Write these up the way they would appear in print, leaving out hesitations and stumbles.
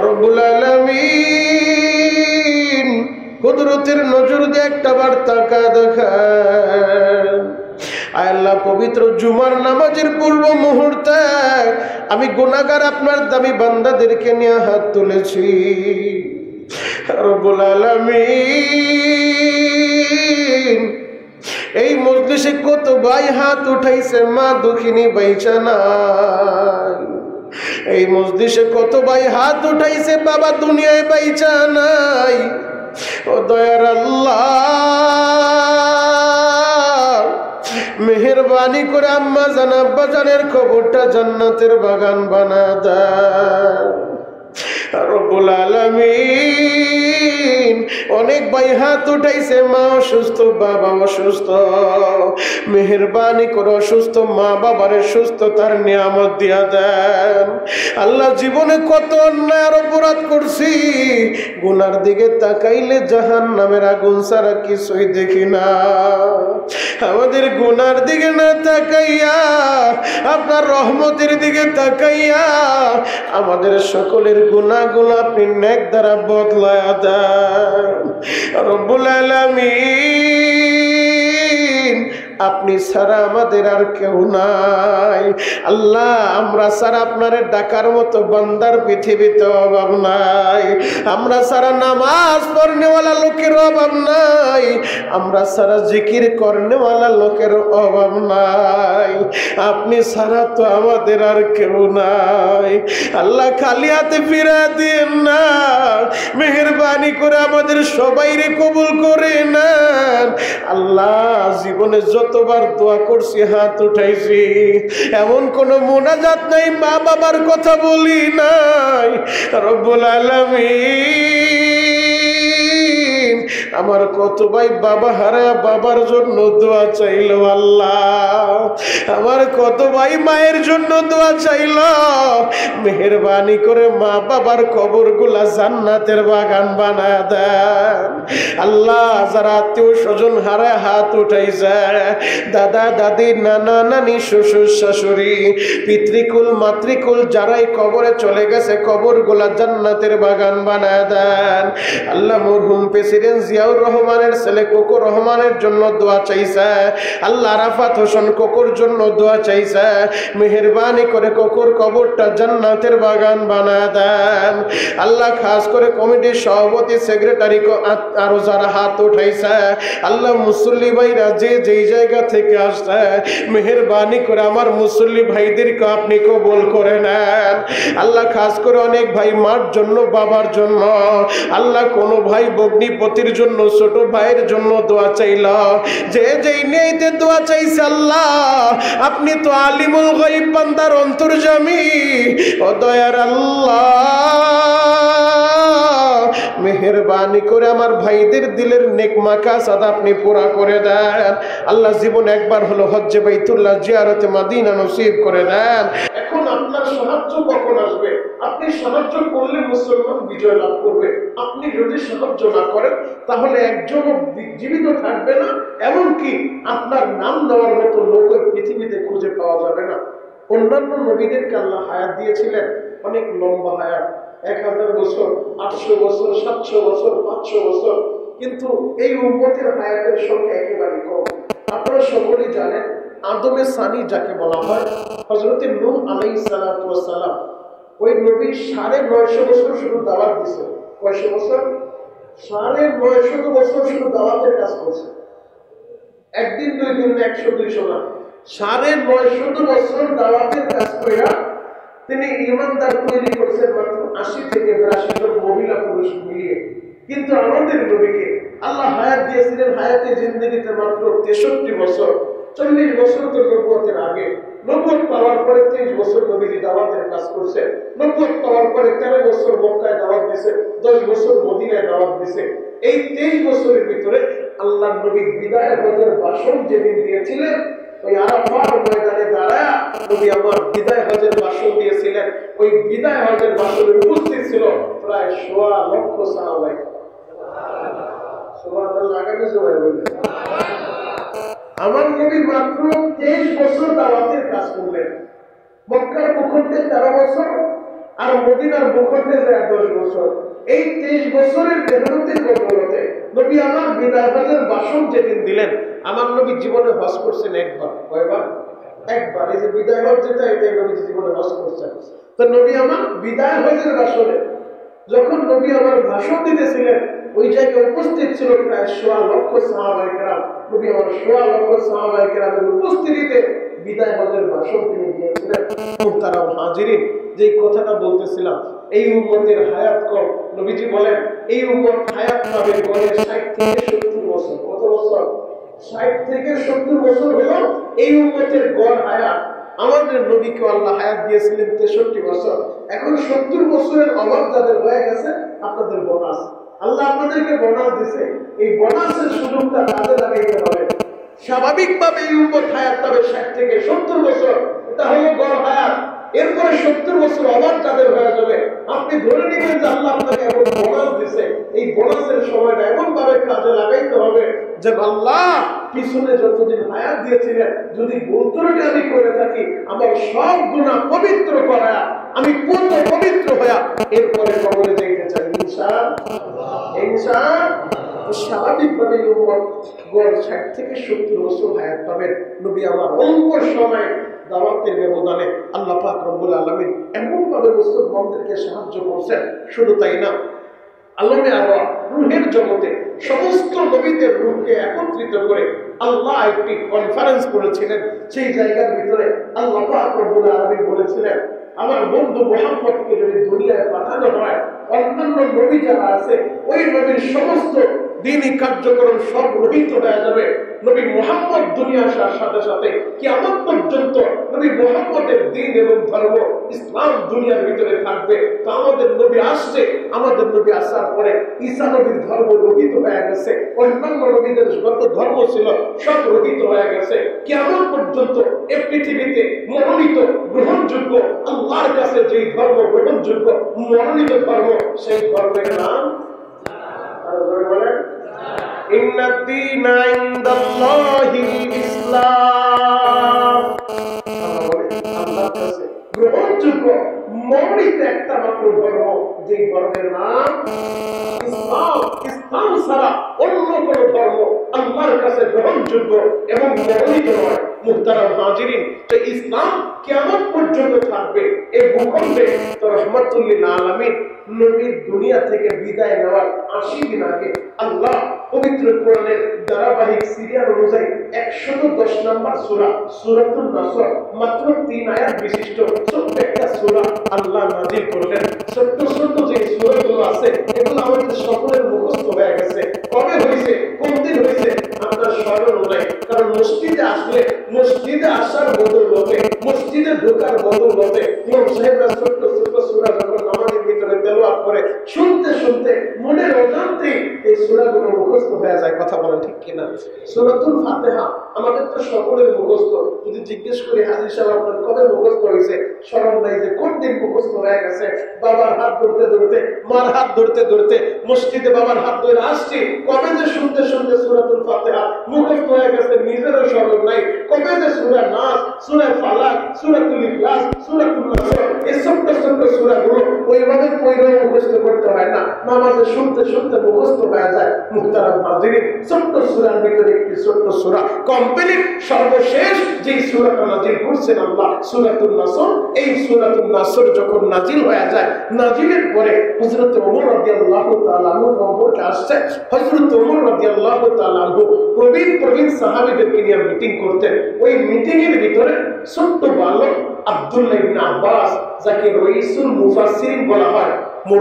রব্বুল আলামিন কুদরতের নজর দিয়ে একটা বার তাকায় দেখেন। আয় আল্লাহ, পবিত্র জুমার নামাজের পূর্ব মুহূর্তে আমি গুনাহগার আপনার দামি বান্দাদেরকে নিয়ে হাত তুলেছি। রব্বুল আলামিন এই মজলিসে কত ভাই হাত উঠাইছে, মা দুঃখিনী বাইচা নাই। এই মজলিসে কত ভাই হাত উঠাইছে, বাবা দুনিয়ায় বাইচা নাই। ও দয়ার আল্লাহ, মেহেরবানি করে আম্মা জান আব্বা জানের কবরটা জান্নাতের বাগান বানা দাও। রব্বুল আলামিন অনেক ভাই হাত উঠাইছে, মা অসুস্থ, বাবা অসুস্থ, মেহেরবানি করে অসুস্থ মা বাবারে সুস্থতার নিয়ামত দিয়া দেন। আল্লাহ, জীবনে কত অন্যায় অপরাধ করছি, গুনার দিকে তাকাইলে জাহান্নামের আগুন ছাড়া কিছুই দেখি না। আমাদের গুনার দিকে না তাকাইয়া আপনার রহমতের দিকে তাকাইয়া আমাদের সকলের গুনাহগুলো আপনি নেক দ্বারা বদলায়া দেন। রব্বুল আলামিন আপনি ছাড়া আমাদের আর কেউ নাই। আল্লাহ, আমরা ছাড়া আপনারে ডাকার মতো বান্দার পৃথিবীতে অভাব নাই। আমরা ছাড়া নামাজ পড়নেওয়ালা লোকের অভাব নাই। আমরা ছাড়া জিকির করনেওয়ালা লোকের অভাব নাই। আপনি ছাড়া তো আমাদের আর কেউ নাই। আল্লাহ, খালি হাতে ফিরা দিয়েন না, মেহেরবানি করে আমাদের সবাইরে কবুল করে নেন। আল্লাহ, জীবনে যতবার দোয়া করছি, হাত উঠাইছি, এমন কোন মোনাজাত নাই মা বাবার কথা বলি নাই। রব্বুল আলামিন আমার কত ভাই বাবা হারায়া বাবার জন্য দোয়া চাইল। আল্লাহ, আমার কত ভাই মায়ের জন্য দোয়া চাইল। মেহেরবানি করে মা বাবার কবরগুলা জান্নাতের বাগান বানায় দেন। আল্লাহ, যারা আত্মীয় স্বজন হারায় হাত উঠাইছে, দাদা দাদি নানা নানি শ্বশুর শাশুড়ি পিতৃকুল মাতৃকুল যারাই কবরে চলে গেছে, কবরগুলা জান্নাতের বাগান বানায় দেন। আল্লাহ, মরহুম প্রেসিডেন্ট জিয়াউর রহমানের ছেলে কোকো রহমানের জন্য দোয়া চাইছে। আল্লাহ, আরাফাত হোসেন কোকোর জন্য দোয়া চাইছে। মেহেরবানি করে কোকোর কবরটা জান্নাতের বাগান বানায় দেন। আল্লাহ, খাস করে কমিটির সভাপতি সেক্রেটারি আরো যারা হাত উঠাইছে, আল্লাহ, মুসল্লি ভাইরা যে যেই জায়গা থেকে আসছে, মেহেরবানি করে আমার মুসল্লি ভাইদেরকে আপনি কবুল করে নেন। আল্লাহ, খাস করে অনেক ভাই মার জন্য, বাবার জন্য, আল্লাহ, কোন ভাই ভগ্নিপতির জন্য, ছোট ভাইয়ের জন্য দোয়া চাইল। যে যেই নিয়েতে দোয়া চাইছে, আল্লাহ, আপনি তো আলিমুল গায়ব, বান্দার অন্তর্যামী। ও দয়ার আল্লাহ, মেহেরবানি করে আমার ভাইদের দিলের নেক মাকাসাদ আপনি পুরা করে দেন। আল্লাহ, জীবন একবার হলো হজ্জে বাইতুল্লাহ জিয়ারতে মাদিনা নসিব করে দেন। এখন আপনার সাহায্য কখন আসবে? আপনি সাহায্য করলে মুসলমান বিজয় লাভ করবে। আপনি যদি সাহায্য না করেন, তাহলে একজন জীবিত থাকবে না, এমনকি আপনার নাম দেওয়ার মতো লোক পৃথিবীতে খুঁজে পাওয়া যাবে না। অন্যান্য নবীদেরকে আল্লাহ হায়াত দিয়েছিলেন, অনেক লম্বা হায়াত, 1000 বছর, 800 বছর, 700 বছর, 500 বছর, কিন্তু এই উম্মতের হায়াতের সংখ্যা একেবারে কম। আপনারা সকলেই জানেন, আদমে সানি যাকে বলা হয়, হযরত নূহ আলাইহিস সালাতু ওয়াস সালাম, ওই নবী 950 বছর শুধু দাওয়াত দিয়েছে। কয়শো বছর? 950 বছর শুধু দাওয়াতের কাজ করছে। একদিন দুই দিন, 100-200 না, 950 বছর দাওয়াতের কাজ কইরা তিনি ইমানদার তৈরি করছেন মাত্র 80 থেকে 82 জন মহিলা পুরুষ মিলিয়ে। কিন্তু আমাদের নবীকে আল্লাহ হায়াত দিয়েছিলেন, হায়াতে জিন্দেগিতে মাত্র 63 বছর। 40 বছর তো নবুয়তের আগে। নবুয়ত পাওয়ার পরে 23 বছর নবীজি দাওয়াতের কাজ করছে। নবুয়ত পাওয়ার পরে 13 বছর মক্কায় দাওয়াত দিয়েছে, 10 বছর মদিনায় দাওয়াত দিয়েছে। এই 23 বছরের ভিতরে আল্লাহ নবী বিদায় হজের ভাষণ যেদিন দিয়েছিলেন, ওই আরাফার ময়দানে দাঁড়ায় নবী আমার বিদায় হজের ভাষণ দিয়েছিলেন। ওই বিদায় হজের ভাষণে উপস্থিত ছিল প্রায় 1.25 লক্ষ সাহাবা। সুবহানাল্লাহ, আগামী সময় বলবেন। আমার নবী মাত্র 23 বছর দাওয়াতের কাজ করলেন। মক্কার ভূখণ্ডে 13 বছর, আর মদিনার ভূখণ্ডে 10 এই 23 বছরের মেহনতের বদৌলতে নবী আমার বিদায় হজের ভাষণ যেদিন দিলেন, আমার নবী জীবনে হজ করছেন একবার। কয়বার? একবার। এই যে বিদায় হজ যেটা, এটাই নবী জীবনে হজ করছেন। তো নবী আমার বিদায় হজের ভাষণে যখন নবী আমার ভাষণ দিতেছিলেন, ওই জায়গায় উপস্থিত ছিল প্রায় 1.25 লক্ষ সাহাবায়ে কেরাম। নবী আমার 1.25 লক্ষ সাহাবায়ে কেরামের উপস্থিতিতে বিদায় হজের ভাষণ তিনি দিয়েছিলেন। মুহতারাম হাজিরিন, যে কথাটা বলতেছিলাম, এই উম্মতের হায়াত কম। নবীজি বলেন এই উম্মত হায়াত পাবে গড়ে 60 থেকে 70 বছর। কত বছর? 60 থেকে 70 বছর হলো এই উম্মতের গড় হায়াত। আমাদের নবীকে আল্লাহ হায়াত দিয়েছিলেন 63 বছর। এখন 70 বছরের অভাব যাদের হয়ে গেছে, আপনাদের বোনাস, আল্লাহ আপনাদেরকে বোনাস দিছে। এই বোনাসের সুযোগটা কাজে লাগাইতে হবে। স্বাভাবিকভাবে এই উম্মত হায়াত পাবে 60 থেকে 70 বছর, এটা হলো গড় হায়াত। এরপরে 70 বছর অভাব যাদের হয়ে যাবে, আপনি ধরে নেবেন যে আল্লাহ আপনাকে এখন বোনাস দিছে। এই বোনাসের সময়টা এমন ভাবে কাজে লাগাইতে হবে যে আল্লাহ পিছনে যতদিন হায়াত দিয়েছিলেন, যদি গুণত্রটি আমি করে থাকি, আমার সব গুনাহ পবিত্র করা, আমি পূর্ণ পবিত্র হয়ে এরপরে কবরে যাইতে চাই ইনশাআল্লাহ। ইনশাআল্লাহ। স্বাভাবিকভাবে উম্মত গড় 60 থেকে 70 বছর হায়াত পাবেন। নবী আমার অল্প সময় দাওয়াতের ব্যবধানে আল্লাহ পাক রব্বুল আলামিন এমন ভাবে মুসলমানদেরকে সাহায্য করছেন। শুধু তাই না, আলমে আরওয়াহ রূহের জগতে সমস্ত নবীদের রূহকে একত্রিত করে আল্লাহ একটি কনফারেন্স করেছিলেন। সেই জায়গার ভিতরে আল্লাহ পাক রব্বুল আলামিন বলেছিলেন, আমার বন্ধু মুহাম্মদকে যদি দুনিয়ায় পাঠানো হয়, অন্যান্য নবী যারা আছে ওই নবীর সমস্ত দ্বীনি কার্যক্রম সব রহিত হয়ে যাবে। নবী মুহাম্মদ দুনিয়া আসার সাথে সাথে কিয়ামত পর্যন্ত নবী মুহাম্মদের দ্বীন এবং ধর্ম ইসলাম দুনিয়ার ভিতরে থাকবে। তো আমাদের নবী আসছে, আমাদের নবী আসার পরে ঈসা নবীর ধর্ম রহিত হয়ে গেছে, অন্যান্য নবীদের যত ধর্ম ছিল সব রহিত হয়ে গেছে। কিয়ামত পর্যন্ত এই পৃথিবীতে মনোনীত গ্রহণযোগ্য আল্লাহর কাছে যেই ধর্ম গ্রহণযোগ্য মনোনীত ধর্ম, সেই ধর্মের নাম গ্রহণযোগ্য মনোনীত একটা মাত্র ধর্ম, যে ধর্মের নাম ইসলাম। ইসলাম ছাড়া অন্য কোন ধর্ম আল্লাহর কাছে গ্রহণযোগ্য এবং মনোনীত নয়। মুহতারাম হাজিরিন, তো ইসলাম কিয়ামত পর্যন্ত থাকবে এই ভূখণ্ডে। তো রাহমাতুল লিল আলামিন নবীর দুনিয়া থেকে বিদায় নেওয়ার 80 দিন আগে আল্লাহ পবিত্র কোরআনের ধারাবাহিক সিরিয়াল অনুযায়ী 110 নম্বর সূরা সূরাতুন নাসর, মাত্র 3 আয়াত বিশিষ্ট ছোট্ট একটা সূরা আল্লাহ নাযিল করলেন। ছোট্ট ছোট্ট যে সূরাগুলো আছে, এগুলো আমাদের সকলের মুখস্থ হয়ে গেছে। কবে হয়েছে, কোন দিন হয়েছে, আপনার স্মরণ নাই। কারণ মসজিদে আসলে, মসজিদে আসার বদৌলতে, মসজিদে ঢোকার বদৌলতে ইমাম সাহেবরা ছোট্ট ছোট্ট সূরা যখন নামাজের ভিতরে তেলাওয়াত করে, শুনতে শুনতে মনের অজান্তেই এই সূরাগুলো মুখস্থ হয়ে যায়। কথা বলেন ঠিক কিনা? সূরাতুল ফাতিহা আমাদের তো সকলের মুখস্থ। যদি জিজ্ঞেস করি হাজী সাহেব আপনার কবে মুখস্থ হয়েছে, স্মরণ নাই যে কোন দিন মুখস্থ হয়ে গেছে। বাবার হাত ধরতে ধরতে, মার হাত ধরতে ধরতে মসজিদে বাবার হাত ধরে আসছি, কবে যে শুনতে শুনতে সূরাতুল ফাতিহা মুখস্থ হয়ে গেছে, নিজেরও স্মরণ নাই। কবে যে সূরা নাস, সূরা ফালাক, সূরাতুল ইখলাস, সূরাতুল নাসর, এই ছোট্ট ছোট্ট সূরাগুলো ওইভাবে পড়ে মুখস্থ করতে হয় না, নামাজে শুনতে শুনতে মুখস্থ হয়ে যায়। মুহতারাম হাজিরিন, ছোট্ট সূরার ভিতরে একটি ছোট্ট সূরা কমপ্লিট সর্বশেষ যে সূরাটা নাজিল করছেন আল্লাহ, সূরাতুন নাসর। এই সূরাতুন নাসর যখন নাজিল হয়ে যায়, নাজিলের পরে হযরত ওমর রাদিয়াল্লাহু তাআলা আনহু সম্পর্কে আসছে। হযরত ওমর রাদিয়াল্লাহু তাআলা আনহু প্রবীণ সাহাবীদেরকে নিয়ে মিটিং করতেন। ওই মিটিং এর ভিতরে ছোট্ট বালক আব্দুল্লাহ ইবনে আব্বাস, যাকে রাইসুল মুফাসসিরিন বলা হয়,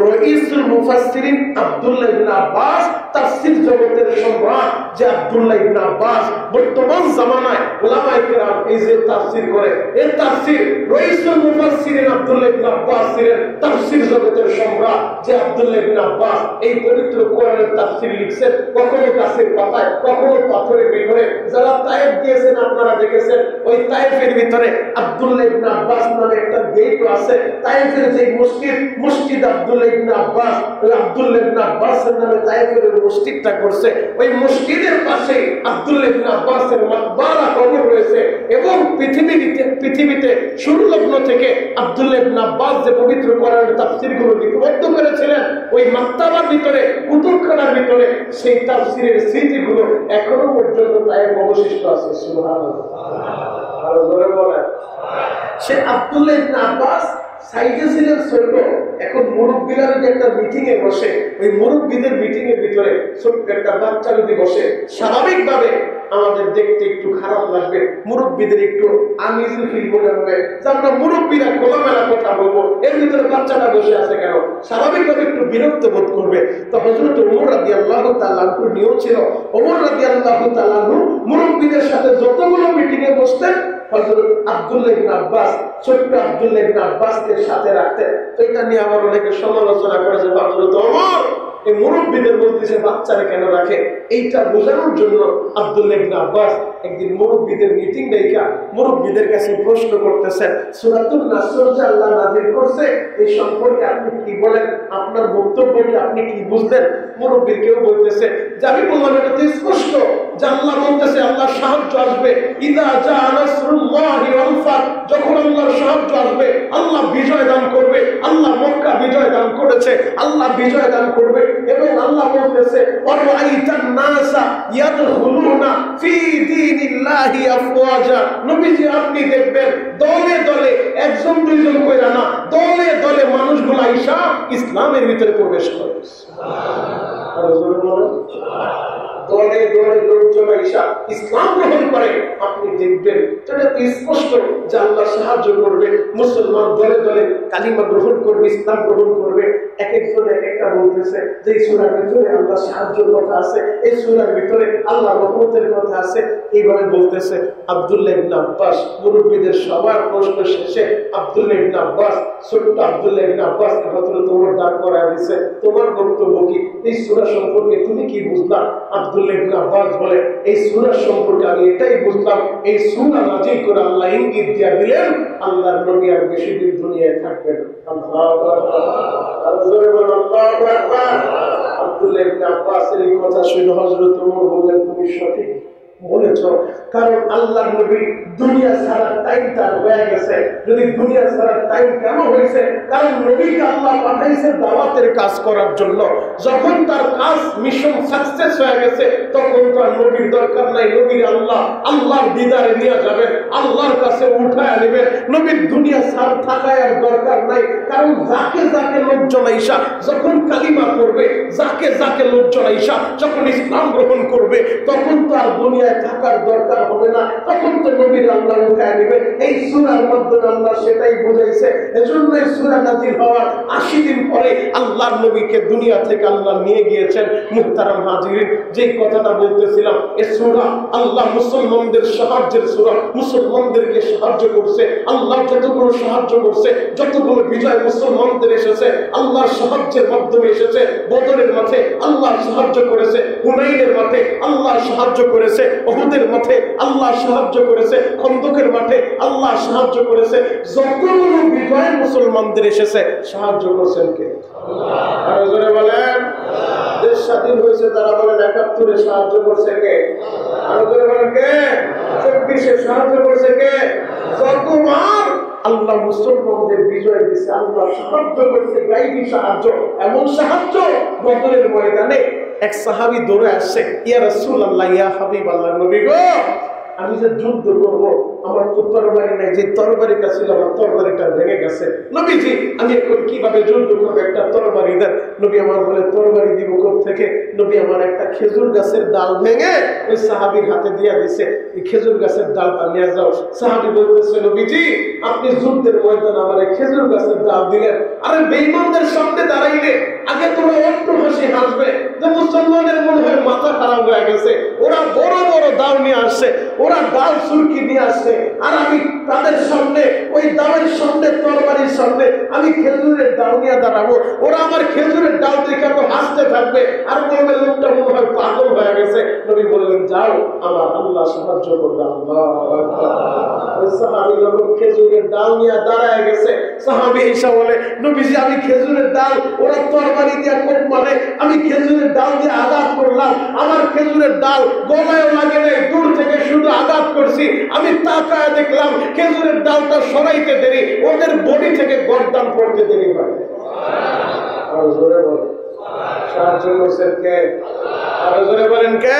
রাইসুল মুফাসসিরিন আব্দুল্লাহ ইবনে আব্বাস, তাফসীর জগতের সম্রাট যে আব্দুল্লাহ ইবনে আব্বাস, বর্তমান জামানায় উলামায়ে কেরাম এই যে তাফসীর করে, এই তাফসীর রাইসুল মুফাসসিরিন আব্দুল্লাহ ইবনে আব্বাস ছিলেন তাফসীর জগতের সম্রাট যে আব্দুল্লাহ ইবনে আব্বাস এই পবিত্র কোরআনের তাফসীর লিখছেন। কখনো গাছের পাতায়, কখনো পাথরের ভিতরে। যারা তায়েফ গিয়েছেন আপনারা দেখেছেন, ওই তায়েফের ভিতরে আব্দুল্লাহ ইবনে আব্বাস নামে একটা গেট আছে। তায়েফের যে মসজিদ, মসজিদ আব্দুল্লাহ ইবনে আব্বাস, ওই আব্দুল্লাহ ইবনে আব্বাসের নামে তায়েফের মসজিদটা করছে। ওই মসজিদের পাশে আব্দুল্লাহ ইবনে আব্বাসের মাকবারা কবর রয়েছে। এবং পৃথিবীতে শুরু লগ্ন থেকে আব্দুল্লাহ ইবনে আব্বাস যে পবিত্র কোরআনের তাফসীরগুলো লিপিবদ্ধ করেছিলেন, ওই মাক্তাবার ভিতরে, কুতুবখানার ভিতরে সেই তাফসীরের স্মৃতিগুলো এখনো পর্যন্ত তাই অবশিষ্ট আছে। সুবহানাল্লাহ। আরো জোরে বলেন। সে আব্দুল্লাহ ইবনে আব্বাস সাইজে ছিলেন ছোট, এখন মুরব্বীরা যদি একটা মিটিং এ বসে, ওই মুরব্বীদের মিটিং এর ভিতরে ছোট্ট একটা বাচ্চা যদি বসে, স্বাভাবিকভাবে আমাদের দেখতে একটু খারাপ লাগবে, মুরব্বীদের একটু আনইজি ফিল মনে হবে যে আমরা মুরব্বীরা খোলামেলা কথা বলবো, এর ভিতরে বাচ্চাটা বসে আছে কেন, স্বাভাবিকভাবে একটু বিরক্ত বোধ করবে। তো হযরত ওমর রাদিয়াল্লাহু তাআলা আনহুর নিয়ম ছিল, ওমর রাদিয়াল্লাহু তাআলা আনহু মুরব্বীদের সাথে যতগুলো মিটিং এ বসতেন হযরত আব্দুল্লাহ ইবনে আব্বাস, ছোট্ট আব্দুল্লাহ ইবনে আব্বাসকে সাথে রাখতেন। তো এটা নিয়ে আবার অনেকে সমালোচনা করেছে, হযরত ওমর এই মুরব্বীদের বলতেছে বাচ্চারা কেন রাখে, এইটা বোঝানোর জন্য আব্দুল্লাহ ইবনে আব্বাস একদিন মুরব্বীদের মিটিং ডাইকা মুরব্বীদের কাছে প্রশ্ন করতেছেন, সূরাতুন নাসর যে আল্লাহ নাযিল করছে এই সম্পর্কে আপনি কি বলেন, আপনার বক্তব্য কি, আপনি কি বুঝলেন? মুরব্বীর কেউ বলতেছে যে আমি বললাম এটা তো স্পষ্ট যে আল্লাহ বলতেছে আল্লাহর সাহায্য আসবে, ইযা জা নাসরুল্লাহি ওয়াল ফাত, যখন আল্লাহর সাহায্য আসবে আল্লাহ বিজয় দান করবে, আল্লাহ মক্কা বিজয় দান করেছে, আল্লাহ বিজয় দান করবে। এবং আল্লাহ বলতেছে ওয়ারাইতান নাসা ইয়াদখুলুনা ফি দীনিল্লাহি আফওয়াজা, নবীজি আপনি দেখবেন দলে দলে, একজন দুইজন কইরা না, দলে দলে মানুষগুলো আইসা ইসলামের ভিতরে প্রবেশ করে। সুবহানাল্লাহ। আর জোরে বলেন। দলে দলে লোকজন আইসা ইসলাম গ্রহণ করে, আপনি দেখবেন এটা তো স্পষ্ট যে আল্লাহ সাহায্য করবে, মুসলমান দলে দলে কালিমা গ্রহণ করবে, ইসলাম গ্রহণ করবে। এক একজন এক একটা বলতেছে যে এই সূরার ভিতরে আল্লাহ সাহায্যের কথা আছে, এই সূরার ভিতরে আল্লাহ রহমতের কথা আছে, এইভাবে বলতেছে। আব্দুল্লাহ ইবনে আব্বাস মুরব্বীদের সবার প্রশ্ন শেষে আব্দুল্লাহ ইবনে আব্বাস, ছোট্ট আব্দুল্লাহ ইবনে আব্বাস হযরত ওমর দাঁড় করায় দিয়েছে, তোমার বক্তব্য কি, এই সূরা সম্পর্কে তুমি কি বুঝলা? আব্দুল্লাহ ইবনে আব্বাস বলে এই সূরা সম্পর্কে আমি এটাই বুঝলাম, এই সূরা নাযিল করে আল্লাহ ইঙ্গিত দিয়ে দিলেন আল্লাহর নবী আর বেশি দিন দুনিয়ায় থাকবেন। আল্লাহু আকবার। জোরে বলুন আল্লাহু আকবার। আব্দুল্লাহ ইবনে আব্বাসের এই কথা শুনে হযরত ওমর বললেন তুমি সঠিক বলেছ, কারণ আল্লাহর নবী দুনিয়া ছাড়ার টাইম তার হয়ে গেছে। যদি দুনিয়া ছাড়ার টাইম কেন হয়েছে? কারণ নবীকে আল্লাহ পাঠাইছে দাওয়াতের কাজ করার জন্য। যখন তার কাজ মিশন সাকসেস হয়ে গেছে তখন তো আর নবীর দরকার নাই, নবীর আল্লাহ আল্লাহর দিদারে নিয়ে যাবেন, আল্লাহর কাছে উঠায় নেবেন, নবীর দুনিয়া ছাড় থাকায় আর দরকার নাই। কারণ যাকে যাকে লোকজন আইসা যখন কালিমা করবে, যাকে যাকে লোকজন আইসা যখন ইসলাম গ্রহণ করবে, তখন তো আর দুনিয়ায় থাকার দরকার হবে না, তখন তো নবীর আল্লাহ উঠায় নেবেন। এই সূরার মাধ্যমে আল্লাহ সেটাই বুঝাইছে। এজন্য এই সূরা নাযিল হওয়ার 80 দিন পরে আল্লাহর নবীকে দুনিয়া থেকে আল্লাহ নিয়ে গিয়েছেন। মুহতারাম হাজিরিন, যেই কথাটা বলতেছিলাম, এই সূরা আল্লাহ মুসলমানদের সাহায্যের সূরা, মুসলমানদেরকে সাহায্য করছে। আল্লাহ যতগুলো সাহায্য করছে, যতগুলো বিজয় মুসলমানদের এসেছে আল্লাহর সাহায্যের মাধ্যমে এসেছে। বদরের মাঠে আল্লাহ সাহায্য করেছে, হুনাইনের মাঠে আল্লাহ সাহায্য করেছে, উহুদের মাঠে আল্লাহ সাহায্য করেছে, খন্দকের মাঠে আল্লাহ সাহায্য করেছে। যতগুলো বিজয় মুসলমানদের এসেছে সাহায্য করছেন কে? আল্লাহ। আর জোরে বলেন। দেশ স্বাধীন হয়েছে তারা বলেন ৭১ সাহায্য করছে কে? আর জোরে বলেন কে? ২৪ সাহায্য করছে কে? যতবার আল্লাহ মুসলমানদের বিজয় দিয়েছে আল্লাহ সাহায্য করছে, গাইবী সাহায্য, এমন সাহায্য বদরের ময়দানে এক সাহাবী দৌড়ে আসছে, ইয়া রাসূলুল্লাহ, ইয়া হাবিবাল্লাহ, নবী গো আমি যে যুদ্ধ করব আমার তো তরবারি নাই, যে তরবারিটা ছিল আমার তরবারিটা ভেঙে গেছে, নবীজি আমি এখন কিভাবে যুদ্ধ করবো, একটা তরবারি দেন। নবী আমার বলে তরবারি দিব কোথা থেকে? নবী আমার একটা খেজুর গাছের ডাল ভেঙে ওই সাহাবীর হাতে দিয়ে দিছে, এই খেজুর গাছের ডালটা নিয়ে যাও। সাহাবী বলতেছে নবীজি আপনি যুদ্ধের ময়দানে আমার খেজুর গাছের ডাল দিলেন, আরে বেঈমানদের সামনে দাঁড়াইলে আগে তোমরা একটু হাসি হাসবে যে মুসলমানের মনে হয় মাথা খারাপ হয়ে গেছে, ওরা বড় বড় দাও নিয়ে আসছে, ওরা ডাল সুরকি নিয়ে আসছে, আর আমি তাদের সামনে ওই দাওয়ের সামনে তরবারির সামনে আমি খেজুরের ডাল নিয়ে দাঁড়াবো, ওরা আমার খেজুরের ডাল দেখে তো হাসতে থাকবে আর বলবে লোকটা মনে হয় পাগল হয়ে গেছে। নবী বললেন যাও আমার আল্লাহ সাহায্য করবে। আল্লাহু আকবার। ওই সাহাবী যখন খেজুরের ডাল নিয়ে দাঁড়ায় গেছে, সাহাবী এসে বলে নবীজি আমি খেজুরের ডাল, ওরা তরবারি দিয়ে কোপ মারে, আমি খেজুরের ডাল দিয়ে আঘাত করলাম, আমার খেজুরের ডাল গলায়ও লাগে নাই, দূর থেকে শুধু আঘাত করছি, আমি তাকায় দেখলাম খেজুরের ডালটা সরাইতে দেরি, ওদের বডি থেকে গর্দান পড়তে দেরি হয়। আর জোরে বলে সাহায্য করছেন কে? আরো জোরে বলেন কে?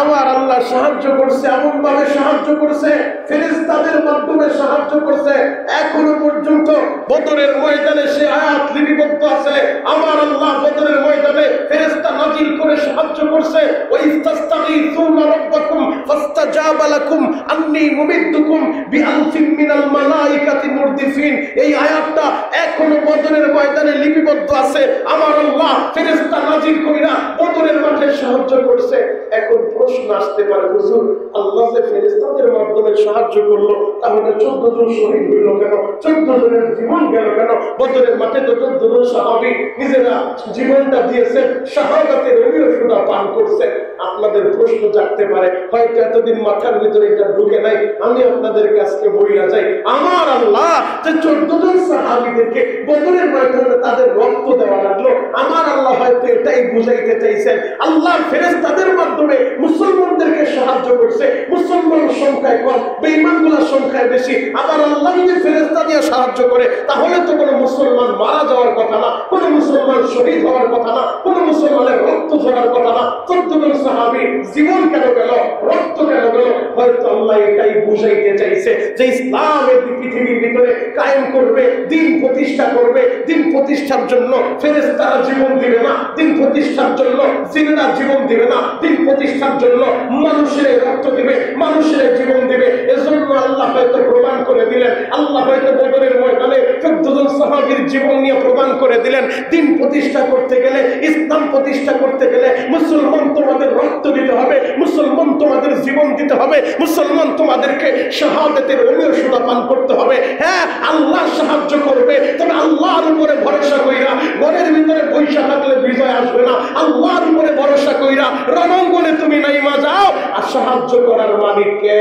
আমার আল্লাহ সাহায্য করছে, এমন ভাবে সাহায্য করছে, ফেরেশতাদের মাধ্যমে সাহায্য করছে। এখনো পর্যন্ত বদরের ময়দানে সে আয়াত লিপিবদ্ধ আছে। আমার আল্লাহ বদরের ময়দানে ফেরেশতা নাজিল করে সাহায্য করছে। ওয়া ইস্তাস্তাগীসুনা রাব্বাকুম ফাস্তাজাবা লাকুম আন্নী মুমিদ্দুকুম বিআলফিন মিনাল মালাইকাতি মুরদিফিন। এই আয়াতটা এখনো বদরের ময়দানে লিপিবদ্ধ আছে। আমার আল্লাহ ফেরেশতা নাজিল কইরা বদরের মাঠে সাহায্য করছে। এখন প্রশ্ন আসতে পারে, হুজুর আল্লাহ যে ফেরেশতাদের মাধ্যমে সাহায্য করলো, তাহলে 14 জন শহীদ হইল কেন? 14 জনের জীবন গেল কেন? বদরের মাঠে তো 14 জন সাহাবী নিজেরা জীবনটা দিয়েছেন, শাহাদাতের অভিষেকটা পান করছে। আপনাদের প্রশ্ন জাগতে পারে, হয়তো এতদিন মাথার ভিতরে এটা ঢুকে নাই। আমি আপনাদের কাছে বইলা যাই, আমার আল্লাহ যে 14 জন সাহাবীদেরকে বদরের ময়দানে তাদের রক্ত দেওয়া লাগলো, আমার আল্লাহ হয়তো এটাই বুঝাইতে চাইছেন, আল্লাহ ফেরেশতাদের মাধ্যমে মুসলমানদেরকে সাহায্য করছে। মুসলমান সংখ্যায় কম, বেঈমানগুলোর সংখ্যায় বেশি। আবার আল্লাহ যদি ফেরেশতা দিয়ে সাহায্য করে, তাহলে তো কোনো মুসলমান মারা যাওয়ার কথা না, কোনো মুসলমান শহীদ হওয়ার কথা না, কোনো মুসলমানের রক্ত ঝরার কথা না। 14 জন সাহাবী জীবন কেন গেল, রক্ত কেন গেল? হয়তো আল্লাহ এটাই বুঝাইতে চাইছে যে ইসলাম এই পৃথিবীর ভিতরে কায়েম করবে, দিন প্রতিষ্ঠা করবে। দিন প্রতিষ্ঠার জন্য ফেরেশতারা জীবন দিবে না, দিন প্রতিষ্ঠার জন্য জিনেরা জীবন দিবে না, দিন প্রতিষ্ঠার জন্য মানুষের রক্ত দিবে, মানুষের জীবন দিবে। এজন্য আল্লাহ হয়তো প্রমাণ করে দিলেন, আল্লাহ হয়তো বদরের ময়দানে 14 জন সাহাবীর জীবন নিয়ে প্রমাণ করে দিলেন, দিন প্রতিষ্ঠা করতে গেলে, ইসলাম প্রতিষ্ঠা করতে গেলে মুসলমান তোমাদের রক্ত দিতে হবে, মুসলমান তোমাদের জীবন দিতে হবে, মুসলমান তোমাদেরকে শাহাদাতের অভিষেক পান করতে হবে। হ্যাঁ, আল্লাহ সাহায্য করবে, তবে আল্লাহর উপরে ভরসা কইরা ঘরের ভিতরে বৈশা থাকলে বিজয় আসবে না। আল্লাহর উপরে ভরসা কইরা রণাঙ্গনে তুমি নাইমা যাও, আর সাহায্য করার মালিক কে?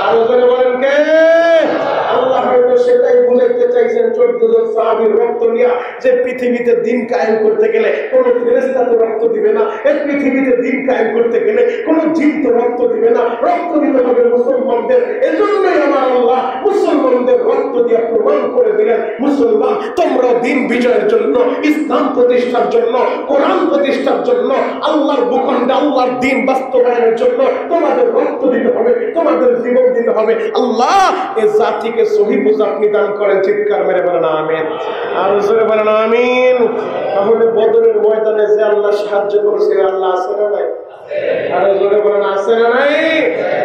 আরো জোরে বলেন কে? আল্লাহ হয়তো সেটাই বুঝাইতে চাইছেন 14 জন সাহাবীর রক্ত নিয়ে, যে পৃথিবীতে দিন কায়েম করতে গেলে কোনো ফেরেশতা তো রক্ত দিবে না, এই পৃথিবীতে দিন কায়েম করতে গেলে কোনো জিন তো রক্ত দিবে না, রক্ত দিতে হবে মুসলমানদের। এজন্যই আমার আল্লাহ মুসলমানদের রক্ত দিয়ে প্রমাণ করে দিলেন, মুসলমান তোমরা দিন বিজয়ের জন্য, ইসলাম প্রতিষ্ঠার জন্য, কোরআন প্রতিষ্ঠার জন্য, আল্লাহর ভূখণ্ডে আল্লাহর দিন বাস্তবায়নের জন্য তোমাদের রক্ত দিতে হবে, তোমাদের জীবন দিতে হবে। আল্লাহ এই জাতিকে সহি বুঝ আপনি দান করেন। চিৎকার মেরে বলেন আমিন, আর জোরে বলেন আমিন। তাহলে বদরের ময়দানে যে আল্লাহ সাহায্য করেছে, আল্লাহ আছে না নাই? আরো জোরে বলেন আছে না নাই?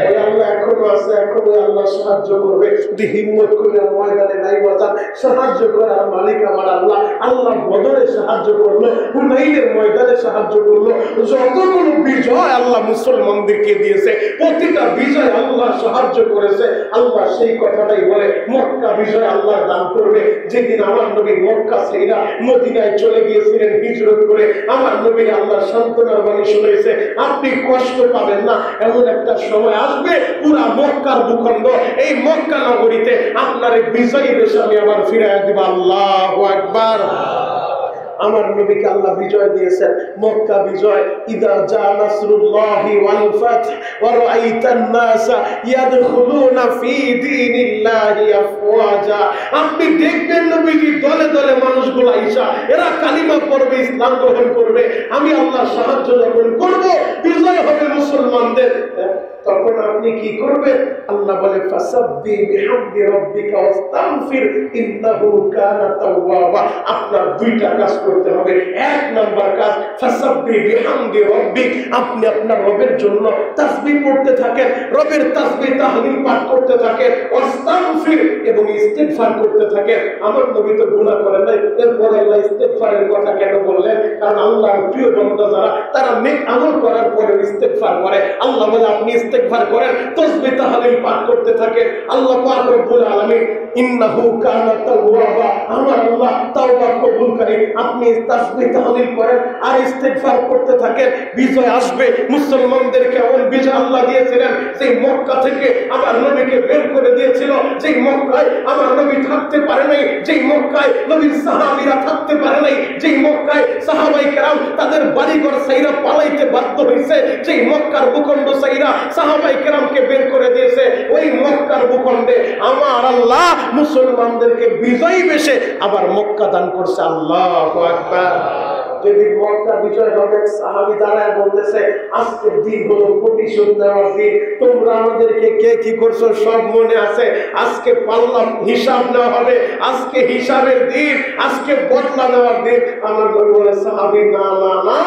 ওই আল্লাহ এখনো আছে, এখনো আল্লাহ সাহায্য করবে। যদি হিম্মত করে ময়দানে নাই বাজান, সাহায্য করার মালিক আমার আল্লাহ। আল্লাহ বদরে সাহায্য করলো, হুনাইনের ময়দানে সাহায্য করলো। যতগুলো বিজয় আল্লাহ মুসলমানদেরকে দিয়েছে, প্রতিটা বিজয় আল্লাহ সাহায্য করেছে। আল্লাহ সেই কথাটাই বলে, মক্কা বিজয় আল্লাহ দান করবে। যেদিন আমার নবী মক্কা ছেড়ে মদিনায় চলে গিয়েছিলেন হিজরত করে, আমার নবী আল্লাহ সান্ত্বনার বাণী শুনেছে, আপনি কষ্ট পাবেন না। এমন একটা সময় আসবে, পুরা মক্কার ভূখণ্ড, এই মক্কা নগরীতে আপনার এই বিজয়ী দেশ আমি আবার ফিরাইয়া দিব। আল্লাহু আকবার। আমার নবীকে আল্লাহ বিজয় দিয়েছেন, মক্কা বিজয়। ইদা জা নাসরুল্লাহি ওয়াল ফাত ওয়া রাআইতান নাসা ইয়াদখুলুনা ফি দীনিল্লাহি আফওয়াজা। আপনি দেখবেন নবীজি দলে দলে মানুষগুলো আইসা, এরা কালিমা পড়বে, ইসলাম গ্রহণ করবে। আমি আল্লাহ সাহায্য যখন করব, বিজয় হবে মুসলমানদের। তখন আপনি কি করবেন? আল্লাহ বলে ফাসাব্বি বিহামদি রাব্বিকা ওয়াস্তাগফির ইন্নাহু কানা তাওয়াবা। আপনার দুইটা কাজ করতে হবে। এক নাম্বার কাজ, ফাসাব্বি বিহামদি রাব্বিক, আপনি আপনার রবের জন্য তাসবিহ পড়তে থাকেন, রবের তাসবিহ তাহলিল পাঠ করতে থাকেন, ওয়াস্তাগফির এবং ইস্তিগফার করতে থাকেন। আমার নবী তো গুনাহ করেন নাই, এরপরে আল্লাহ ইস্তিগফারের কথা কেন বললেন? কারণ আল্লাহর প্রিয় বান্দা যারা, তারা নেক আমল করার পরে ইস্তিগফার করে। আল্লাহ বলে আপনি ইস্তিগফার করেন, তাসবিহ তাহলিল পাঠ করতে থাকেন। আল্লাহ পাক রব্বুল আলামিন ইন্নাহু কানা তাওয়াবা, আমার আল্লাহ তাওবা কবুলকারী। আপনি তাসবিহ তাহলিল করেন আর ইস্তিগফার করতে থাকেন, বিজয় আসবে। মুসলমানদেরকে এমন বিজয় আল্লাহ দিয়েছিলেন, সেই মক্কা থেকে আমার নবীকে বের করে দিয়েছিল, যেই মক্কায় আমার নবী থাকতে পারে নাই, যেই মক্কায় নবীর সাহাবীরা থাকতে পারে নাই, যেই মক্কায় সাহাবায়ে কেরাম তাদের বাড়িঘর সাইরা পালাইতে বাধ্য হয়েছে, যেই মক্কার ভূখণ্ড সাইরা সাহাবায়ে কেরামকে বের করে দিয়েছে, ওই মক্কার ভূখণ্ডে আমার আল্লাহ মুসলমানদেরকে বিজয়ী বেশে আবার মক্কা দান করছে। আল্লাহু আকবার। যেদিন মক্কা বিজয় হবে সাহাবী দাঁড়ায় বলতেছে আজকের দিন হলো প্রতিশোধ নেওয়ার দিন, তোমরা আমাদেরকে কে কি করছো সব মনে আছে, আজকে পাল্লা হিসাব নেওয়া হবে, আজকে হিসাবের দিন, আজকে বদলা নেওয়ার দিন। আমার নবী বলে সাহাবী না না না,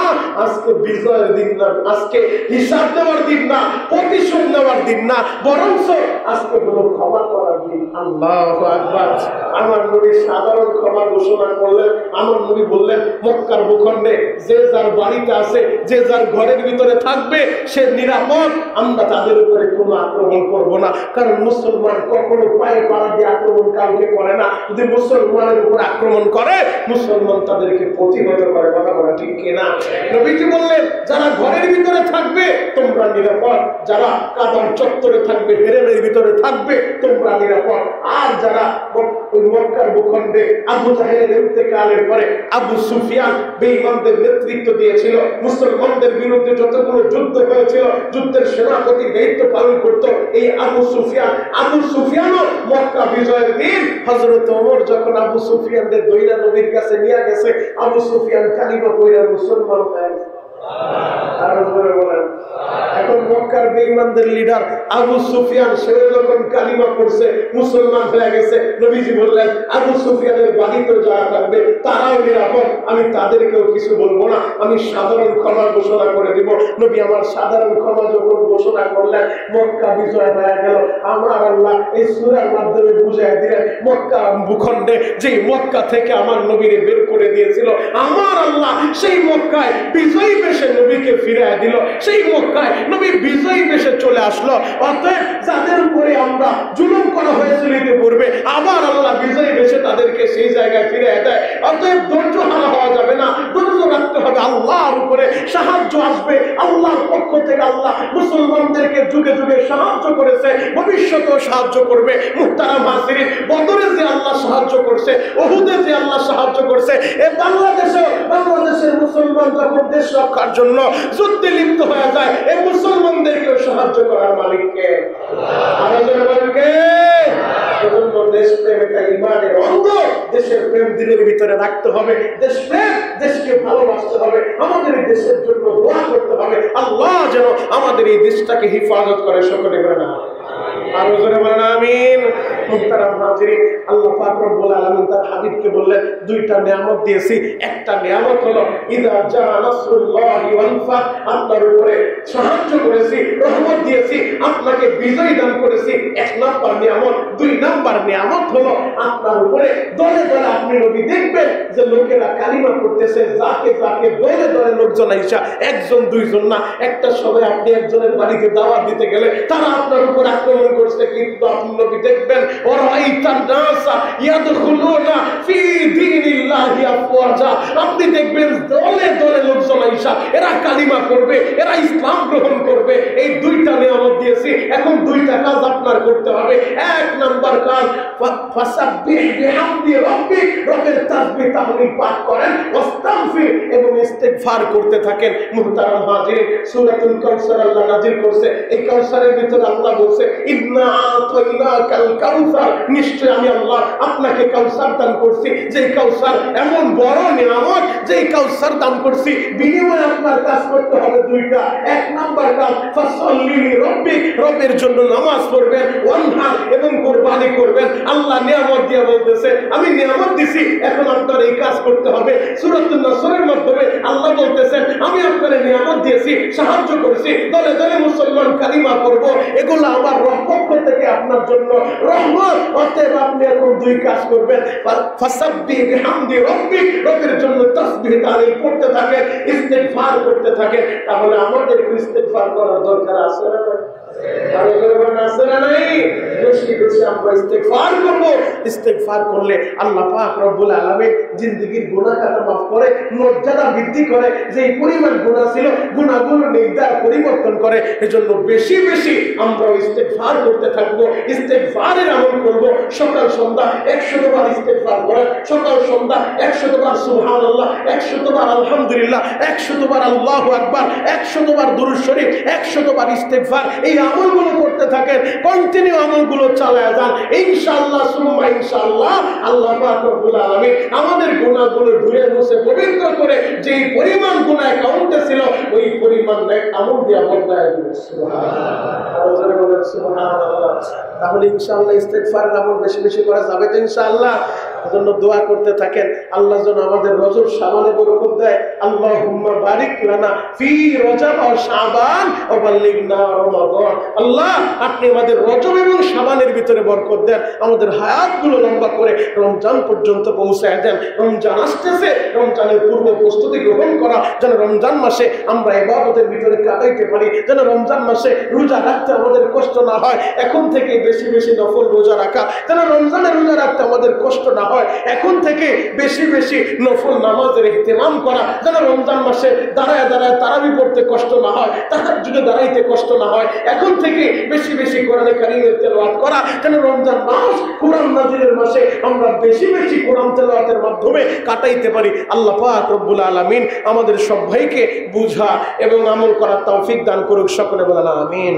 আজকে বিজয়ের দিন না, আজকে হিসাব নেওয়ার দিন না, প্রতিশোধ নেওয়ার দিন না, বরঞ্চ আজকে হলো ক্ষমা করার দিন। আল্লাহু আকবার। আমার নবী সাধারণ ক্ষমা ঘোষণা করলেন। আমার নবী বললেন মক্কার ভূখণ্ডে যে যার বাড়িতে আছে, যে যার ঘরের ভিতরে থাকবে সে নিরাপদ, আমরা তাদের উপরে কোনো আক্রমণ করব না। কারণ মুসলমান কখনো পায়ে পাড়া দিয়ে আক্রমণ কাউকে করে না। যদি মুসলমানের উপর আক্রমণ করে মুসলমান তাদেরকে প্রতিহত করে। কথা বলা ঠিক কিনা? নবীজি বললেন যারা ঘরের ভিতরে থাকবে তোমরা নিরাপদ, যারা কাবার চত্বরে থাকবে, হেরেমের ভিতরে থাকবে তোমরা নিরাপদ। আর যারা ওই মক্কার ভূখণ্ডে আবু জাহেলের ইন্তেকালের পরে আবু সুফিয়ান বেঈমানদের নেতৃত্ব দিয়েছিল, মুসলমানদের বিরুদ্ধে যতগুলো যুদ্ধ হয়েছিল যুদ্ধের সেনাপতির দায়িত্ব পালন করত এই আবু সুফিয়ান। আবু সুফিয়ানও মক্কা বিজয়ের দিন হযরত ওমর যখন আবু সুফিয়ানদের দইরা নবীর কাছে নিয়ে গেছে, আবু সুফিয়ান কালিমা পড়ে মুসলমান হয়ে গেছে। এখন মক্কার বেঈমানদের লিডার আবু সুফিয়ান সে যখন কালিমা পড়ছে মুসলমান হয়ে গেছে, নবীজি বললেন আবু সুফিয়ানের বাড়িতে যারা থাকবে তারাও নিরাপদ, আমি তাদেরকেও কিছু বলবো না, আমি সাধারণ ক্ষমা ঘোষণা করে দিব। নবী আমার সাধারণ ক্ষমা যখন ঘোষণা করলেন মক্কা বিজয় হয়ে গেল। আমার আল্লাহ এই সূরার মাধ্যমে বুঝায় দিলেন মক্কা ভূখণ্ডে যে মক্কা থেকে আমার নবীকে বের করে দিয়েছিল, আমার আল্লাহ সেই মক্কায় বিজয়ী বেশে নবীকে ফিরিয়ে দিল, সেই মক্কায় নবী বিজয়ী বেশে চলে আসলো। অতএব যাদের উপরে আমরা জুলুম করা হয়েছিল ইতিপূর্বে আবার আল্লাহ বিজয়ী বেশে তাদেরকে সেই জায়গায় ফিরিয়ে দেয়। অতএব ধৈর্য হারা হওয়া যাবে না, ধৈর্য রাখতে হবে। আল্লাহর উপরে সাহায্য আসবে, আল্লাহর পক্ষ থেকে আল্লাহ মুসলমানদেরকে যুগে যুগে সাহায্য করেছে, ভবিষ্যতেও সাহায্য করবে। মুহতারাম হাজিরিন, বদরে যে আল্লাহ সাহায্য করছে, উহুদে যে আল্লাহ সাহায্য করছে, এই বাংলাদেশের মুসলমান যখন দেশ রক্ষার জন্য যুদ্ধে লিপ্ত হয়ে যায় এই মুসলমানদেরকে সাহায্য করার মালিককে দেশপ্রেম একটা ইমানের অঙ্গ। দেশের প্রেম দিনের ভিতরে রাখতে হবে, দেশপ্রেম, দেশকে ভালোবাসতে হবে, আমাদের এই দেশের জন্য দোয়া করতে হবে আল্লাহ যেন আমাদের এই দেশটাকে হিফাজত করে। সকলে বলেন আমিন। মুহতারাম হাজিরিন, আল্লাহ পাক রব্বুল আলামিন তার হাবিবকে বললেন দুইটা নিয়ামত দিয়েছি। একটা নিয়ামত হলো ইযা জা নাসরুল্লাহি ওয়াল ফাত, আপনার উপরে সাহায্য করেছি, রহমত দিয়েছি, আপনাকে বিজয় দান করেছি। এক নাম্বার নিয়ামত। দুই নাম্বার নিয়ামত হলো আপনার উপরে দলে দলে আপনি নবী দেখবেন যে লোকেরা কালিমা করতেছে, যাকে যাকে দলে দলে লোকজন আইসা, একজন দুইজন না, একটা সময় আপনি একজনের বাড়িতে দাওয়াত দিতে গেলে তারা আপনার উপর আক্রমণ করছে, কিন্তু আপনি নবী দেখবেন ওরাইতান নাসা ইয়াদখুলুনা ফি দীনিল্লাহি আফওয়াজা, আপনি দেখবেন দলে দলে লোকজন আইসা এরা কালিমা করবে, এরা ইসলাম গ্রহণ করবে। এই দুইটা নিয়ামত দিয়েছি, এখন দুইটা কাজ আপনার করতে হবে। এক নাম্বার কাজ ফাসাব্বিহ বিহামদি রাব্বিক, রবের তাসবিহ তাহমিদ পাঠ করেন, ওয়াস্তাগফির এবং ইস্তিগফার করতে থাকেন। মুহতারাম হাজিরিন, সূরাতুল কাউসার আল্লাহ নাযিল করছে। এই কাউসারের ভিতরে আল্লাহ বলছে ইন্না আতাইনাকাল কাউসার, নিশ্চয় আমি আল্লাহ আপনাকে কাউসার দান করছি। যে কাউসার এমন বড় নিয়ামত, যে কাউসার দান করছি, বিনিময়ে আপনার কাজ করতে হবে দুইটা। এক নাম্বার কাজ ফাসাল্লি লিরাব্বিক, রবের জন্য নামাজ পড়বেন, ওয়ানহার এবং কুরবানি করবেন। আল্লাহ নিয়ামত দিয়ে বলতেছে আমি নিয়ামত দিছি, এখন আপনার এই কাজ করতে হবে। সূরাতুন নাসরের মাধ্যমে আল্লাহ বলতেছেন আমি আপনার নিয়ামত দিয়েছি, সাহায্য করেছি, দলে দলে মুসলমান কালিমা করব, এগুলো আমার পক্ষ থেকে আপনার জন্য রহমত। অতএব আপনি এখন দুই কাজ করবেন, ফাসাব্বিহ বিহামদি রাব্বিক, রবের জন্য তাসবিহ তাহলিল করতে থাকেন, ইস্তিগফার করতে থাকেন। তাহলে আমাদের ইস্তিগফার করার দরকার আছে না? ইস্তেগফার করলে আল্লাহ পাক রব্বুল আলামিন জিন্দেগীর গুনাহ খাতা মাফ করে, মর্যাদা বৃদ্ধি করে, যে পরিমাণ গুনাহ ছিল গুনাহগুলো নির্দার পরিবর্তন করে। এজন্য বেশি বেশি আমরা ইস্তেগফার করতে থাকব, ইস্তেগফারের আমল করব। সকাল সন্ধ্যা 100 বার ইস্তেগফার করেন, সকাল সন্ধ্যা 100 বার সুবহানাল্লাহ, 100 বার আলহামদুলিল্লাহ, 100 বার আল্লাহু আকবার, 100 বার দুরূদ শরীফ, 100 বার ইস্তেগফার। এই আমলগুলো করতে থাকেন, কন্টিনিউ আমলগুলো চালায় যান। ইনশাআল্লাহ সুম্মা ইনশাআল্লাহ আল্লাহ পাক রব্বুল আলামিন আমাদের গুনাহগুলো ধুয়ে মুছে পবিত্র করে যে যেই পরিমাণ গুনাহ অ্যাকাউন্টে ছিল ওই পরিমাণ নেক আমল দিয়া বদলায় দিবে। সুবহানাল্লাহ। তাহলে ইনশাআল্লাহ ইস্তেগফারের আমল বেশি বেশি করা যাবে তো ইনশাআল্লাহ। এজন্য দোয়া করতে থাকেন আল্লাহ যেন আমাদের রজব শাবানে বরকত দেয়। আল্লাহুম্মা বারিক লানা ফি রজব ওয়া শাবান ওয়া বাল্লিগনা রমাদান। আল্লাহ আপনি আমাদের রজব এবং শাবানের ভিতরে বরকত দেন, আমাদের হায়াতগুলো লম্বা করে রমজান পর্যন্ত পৌঁছায় দেন। রমজান আসতেছে, রমজানের পূর্ব প্রস্তুতি গ্রহণ করা, যেন রমজান মাসে আমরা ইবাদতের ভিতরে কাটাইতে পারি, যেন রমজান মাসে রোজা রাখতে আমাদের কষ্ট না হয়। এখন থেকে বেশি বেশি নফল রোজা রাখা, যেন রমজানে রোজা রাখতে আমাদের কষ্ট না হয়। এখন থেকে বেশি বেশি নফল নামাজের ইহতিমাম করা, যেন রমজান মাসে দাঁড়ায় দাঁড়ায় তারাবি পড়তে কষ্ট না হয়, তাহাজ্জুদে দাঁড়াইতে কষ্ট না হয়। এখন থেকে বেশি বেশি কোরআনে কারীমের তেলাওয়াত করা, যেন রমজান মাস কোরআন নাজিলের মাসে আমরা বেশি বেশি কোরআন তেলাওয়াতের মাধ্যমে কাটাইতে পারি। আল্লাহ পাক রব্বুল আলামিন আমাদের সবাইকে বুঝা এবং আমল করার তৌফিক দান করুক। সকলে বলেন আমিন।